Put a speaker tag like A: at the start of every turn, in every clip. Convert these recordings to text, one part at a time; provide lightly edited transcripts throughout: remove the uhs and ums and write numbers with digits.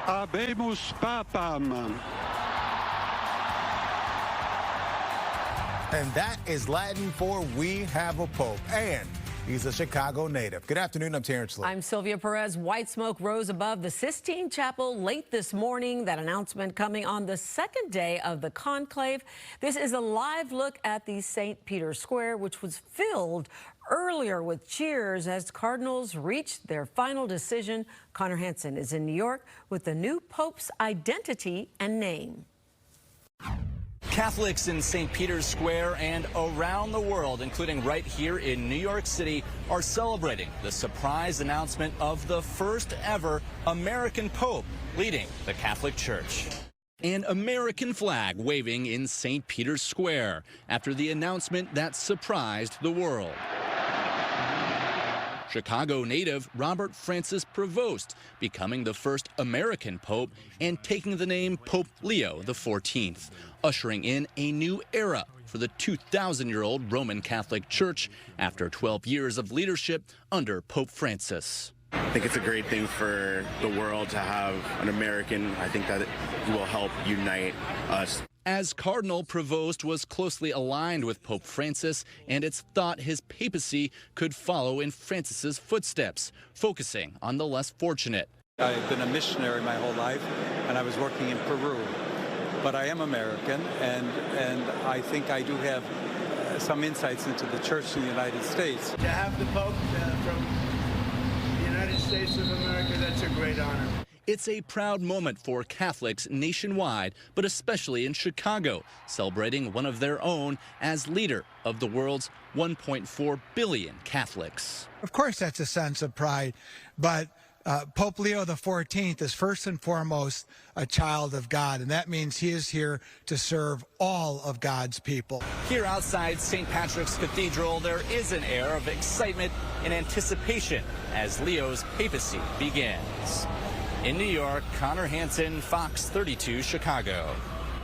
A: Habemus Papam.
B: And that is Latin for we have a pope. And he's a Chicago native. Good afternoon, I'm Terrence Lee.
C: I'm Sylvia Perez. White smoke rose above the Sistine Chapel late this morning. That announcement coming on the second day of the conclave. This is a live look at the St. Peter's Square, which was filled earlier with cheers as cardinals reached their final decision. Connor Hansen is in New York with the new pope's identity and name.
D: Catholics in St. Peter's Square and around the world, including right here in New York City, are celebrating the surprise announcement of the first ever American Pope leading the Catholic Church. An American flag waving in St. Peter's Square after the announcement that surprised the world. Chicago native Robert Francis Prevost becoming the first American pope and taking the name Pope Leo XIV, ushering in a new era for the 2,000-year-old Roman Catholic Church after 12 years of leadership under Pope Francis.
E: I think it's a great thing for the world to have an American. I think that it will help unite us.
D: As Cardinal Prevost was closely aligned with Pope Francis, and it's thought his papacy could follow in Francis's footsteps, focusing on the less fortunate.
A: I've been a missionary my whole life, and I was working in Peru. But I am American, and I think I do have some insights into the church in the United States.
F: To have the Pope from the United States of America, that's a great honor.
D: It's a proud moment for Catholics nationwide, but especially in Chicago, celebrating one of their own as leader of the world's 1.4 billion Catholics.
G: Of course, that's a sense of pride, but Pope Leo XIV is first and foremost a child of God, and that means he is here to serve all of God's people.
D: Here outside St. Patrick's Cathedral, there is an air of excitement and anticipation as Leo's papacy begins. In New York, Connor Hansen, Fox 32, Chicago.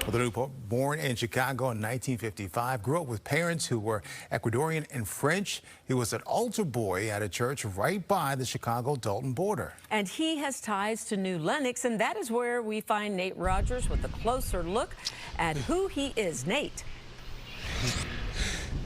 B: Well, the new pope, born in Chicago in 1955, grew up with parents who were Ecuadorian and French. He was an altar boy at a church right by the Chicago-Dalton border.
C: And he has ties to New Lenox, and that is where we find Nate Rogers with a closer look at who he is. Nate.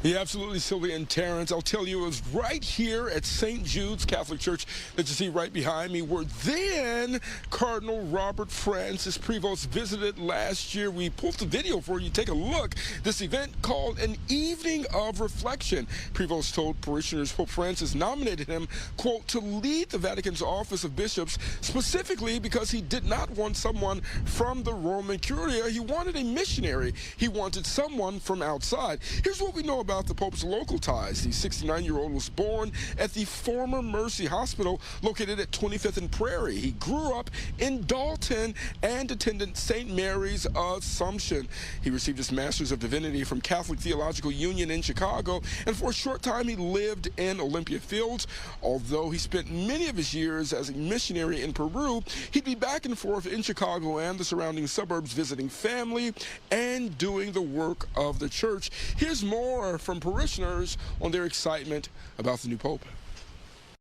H: Yeah, absolutely, Sylvia and Terrence. I'll tell you, it was right here at St. Jude's Catholic Church that you see right behind me, where then Cardinal Robert Francis Prevost visited last year. We pulled the video for you. Take a look. This event called an Evening of Reflection. Prevost told parishioners Pope Francis nominated him, quote, to lead the Vatican's Office of Bishops, specifically because he did not want someone from the Roman Curia. He wanted a missionary. He wanted someone from outside. Here's what we know about the Pope's local ties. The 69-year-old was born at the former Mercy Hospital located at 25th and Prairie. He grew up in Dalton and attended St. Mary's Assumption. He received his Master's of Divinity from Catholic Theological Union in Chicago, and for a short time he lived in Olympia Fields. Although he spent many of his years as a missionary in Peru, he'd be back and forth in Chicago and the surrounding suburbs visiting family and doing the work of the church. Here's more from parishioners on their excitement about the new pope.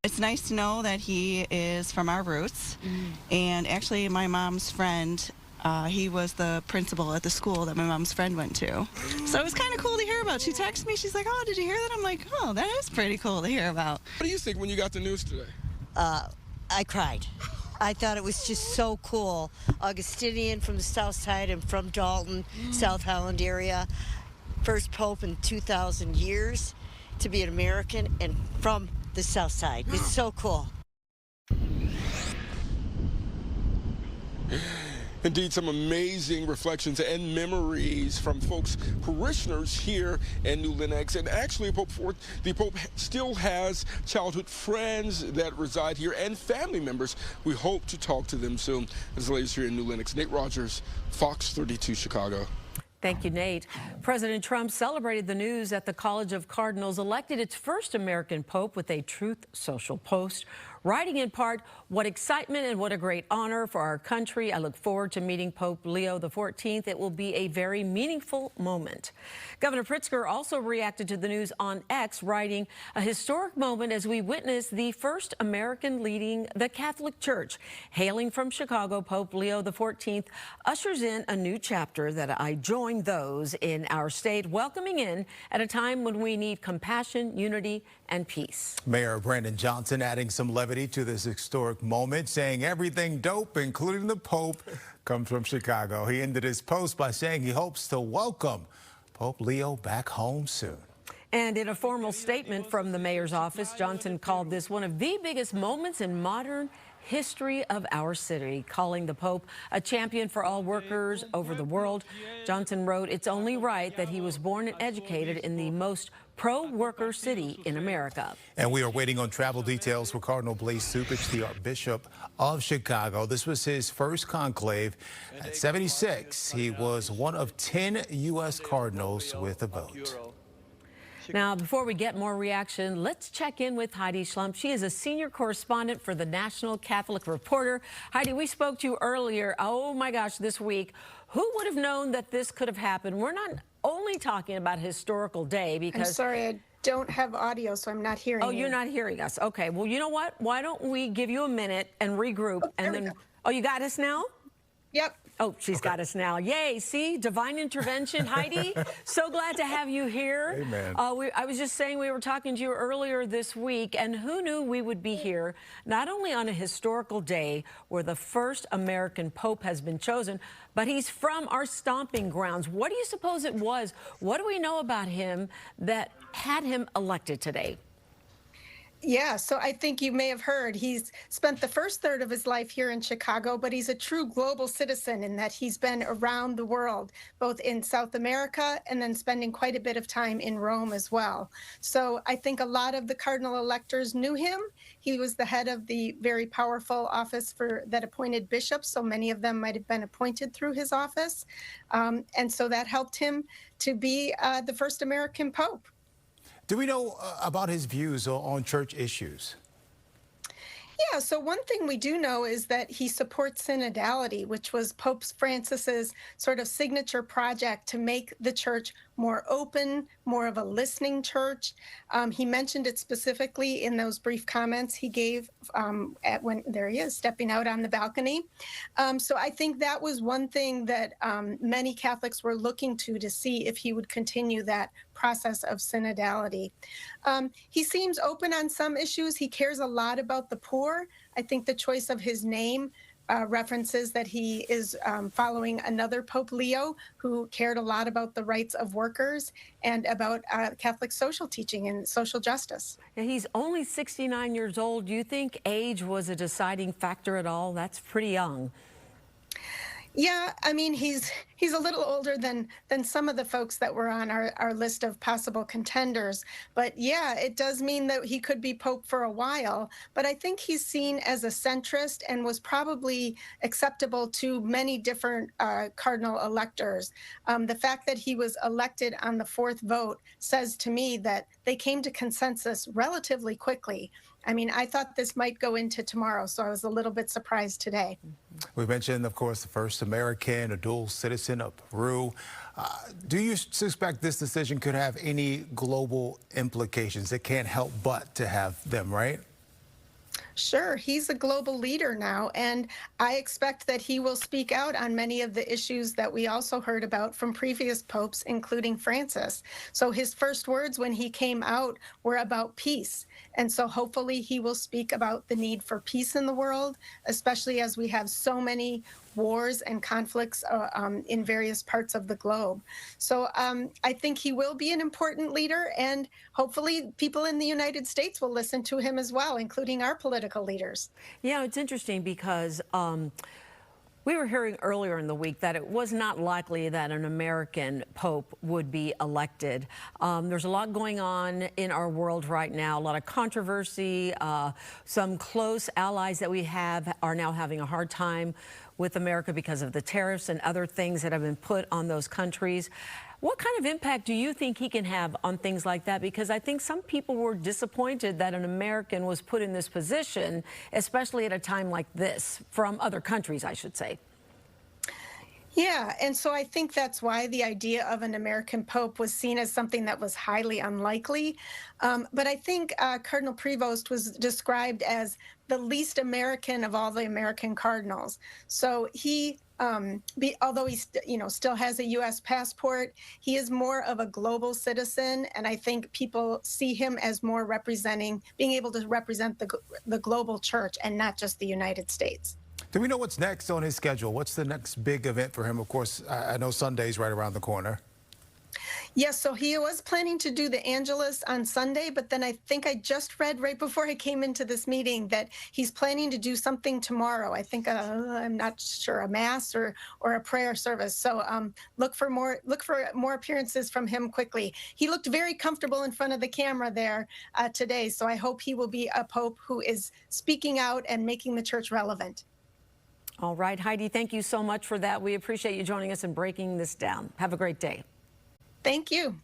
I: It's nice to know that he is from our roots, and actually my mom's friend, he was the principal at the school that my mom's friend went to. So it was kind of cool to hear about. She texted me, she's like, oh, did you hear that? I'm like, oh, that is pretty cool to hear about.
H: What do you think when you got the news today?
J: I cried. I thought it was just so cool. Augustinian from the south side and from Dalton, South Holland area. First pope in 2,000 years to be an American and from the south side. It's so cool.
H: Indeed, some amazing reflections and memories from folks, parishioners here in New Lenox. And actually, the Pope still has childhood friends that reside here and family members. We hope to talk to them soon. As the latest here in New Lenox, Nate Rogers, Fox 32, Chicago.
C: Thank you, Nate. President Trump celebrated the news at the College of Cardinals, elected its first American pope with a Truth Social post. writing in part, "What excitement and what a great honor for our country. I look forward to meeting Pope Leo XIV. It will be a very meaningful moment." Governor Pritzker also reacted to the news on X, writing, "A historic moment as we witness the first American leading the Catholic Church. Hailing from Chicago, Pope Leo XIV ushers in a new chapter that I join those in our state welcoming in at a time when we need compassion, unity, and peace."
B: Mayor Brandon Johnson adding some levity to this historic moment, saying everything dope, including the Pope, comes from Chicago. He ended his post by saying he hopes to welcome Pope Leo back home soon.
C: And in a formal statement from the mayor's office, Johnson called this one of the biggest moments in modern history of our city, calling the Pope a champion for all workers over the world. Johnson wrote, "It's only right that he was born and educated in the most pro-worker city in America."
B: And we are waiting on travel details for Cardinal Blaise Cupich, the Archbishop of Chicago. This was his first conclave. At 76, he was one of 10 U.S. cardinals with a vote.
C: Now, before we get more reaction, let's check in with Heidi Schlump. She is a senior correspondent for the National Catholic Reporter. Heidi, we spoke to you earlier. Oh, my gosh, this week. Who would have known that this could have happened? We're not only talking about a historical day because...
K: I'm sorry, I don't have audio, so I'm not hearing you.
C: Oh, you're not hearing us. Okay, well, you know what? Why don't we give you a minute and regroup and then... Oh, you got us now?
K: Yep.
C: Oh, she's got us now. Yay. See, divine intervention. Heidi, so glad to have you here.
B: Amen.
C: I was just saying we were talking to you earlier this week, and who knew we would be here not only on a historical day where the first American Pope has been chosen, but he's from our stomping grounds. What do you suppose it was? What do we know about him that had him elected today?
K: Yeah, so I think you may have heard he's spent the first third of his life here in Chicago, but he's a true global citizen in that he's been around the world, both in South America and then spending quite a bit of time in Rome as well. So I think a lot of the cardinal electors knew him. He was the head of the very powerful office that appointed bishops, so many of them might have been appointed through his office. And so that helped him to be the first American Pope.
B: Do we know about his views on church issues?
K: Yeah, so one thing we do know is that he supports synodality, which was Pope Francis's sort of signature project to make the church more open, more of a listening church. He mentioned it specifically in those brief comments he gave when there he is stepping out on the balcony. So I think that was one thing that many Catholics were looking to see if he would continue that process of synodality. He seems open on some issues. He cares a lot about the poor. I think the choice of his name references that he is following another Pope Leo who cared a lot about the rights of workers and about Catholic social teaching and social justice.
C: And he's only 69 years old. Do you think age was a deciding factor at all? That's pretty young.
K: Yeah, I mean, he's a little older than some of the folks that were on our list of possible contenders. But yeah, it does mean that he could be Pope for a while. But I think he's seen as a centrist and was probably acceptable to many different cardinal electors. The fact that he was elected on the fourth vote says to me that they came to consensus relatively quickly. I mean, I thought this might go into tomorrow, so I was a little bit surprised today.
B: We mentioned, of course, the first American, a dual citizen of Peru. Do you suspect this decision could have any global implications? It can't help but to have them, right?
K: Sure, he's a global leader now, and I expect that he will speak out on many of the issues that we also heard about from previous popes, including Francis. So his first words when he came out were about peace. And so hopefully he will speak about the need for peace in the world, especially as we have so many wars and conflicts in various parts of the globe. So I think he will be an important leader, and hopefully people in the United States will listen to him as well, including our political leaders.
C: Yeah, it's interesting because we were hearing earlier in the week that it was not likely that an American pope would be elected. There's a lot going on in our world right now, a lot of controversy. Some close allies that we have are now having a hard time with America because of the tariffs and other things that have been put on those countries. What kind of impact do you think he can have on things like that? Because I think some people were disappointed that an American was put in this position, especially at a time like this, from other countries, I should say.
K: Yeah, and so I think that's why the idea of an American Pope was seen as something that was highly unlikely. But I think Cardinal Prevost was described as the least American of all the American cardinals. So he, although he still has a U.S. passport, he is more of a global citizen, and I think people see him as more being able to represent the global church and not just the United States.
B: Do we know what's next on his schedule? What's the next big event for him? Of course, I know Sunday's right around the corner.
K: Yes, so he was planning to do the Angelus on Sunday, but then I think I just read right before I came into this meeting that he's planning to do something tomorrow. I think I'm not sure, a mass or a prayer service. So look for more appearances from him quickly. He looked very comfortable in front of the camera there today, so I hope he will be a pope who is speaking out and making the church relevant.
C: All right, Heidi, thank you so much for that. We appreciate you joining us and breaking this down. Have a great day.
K: Thank you.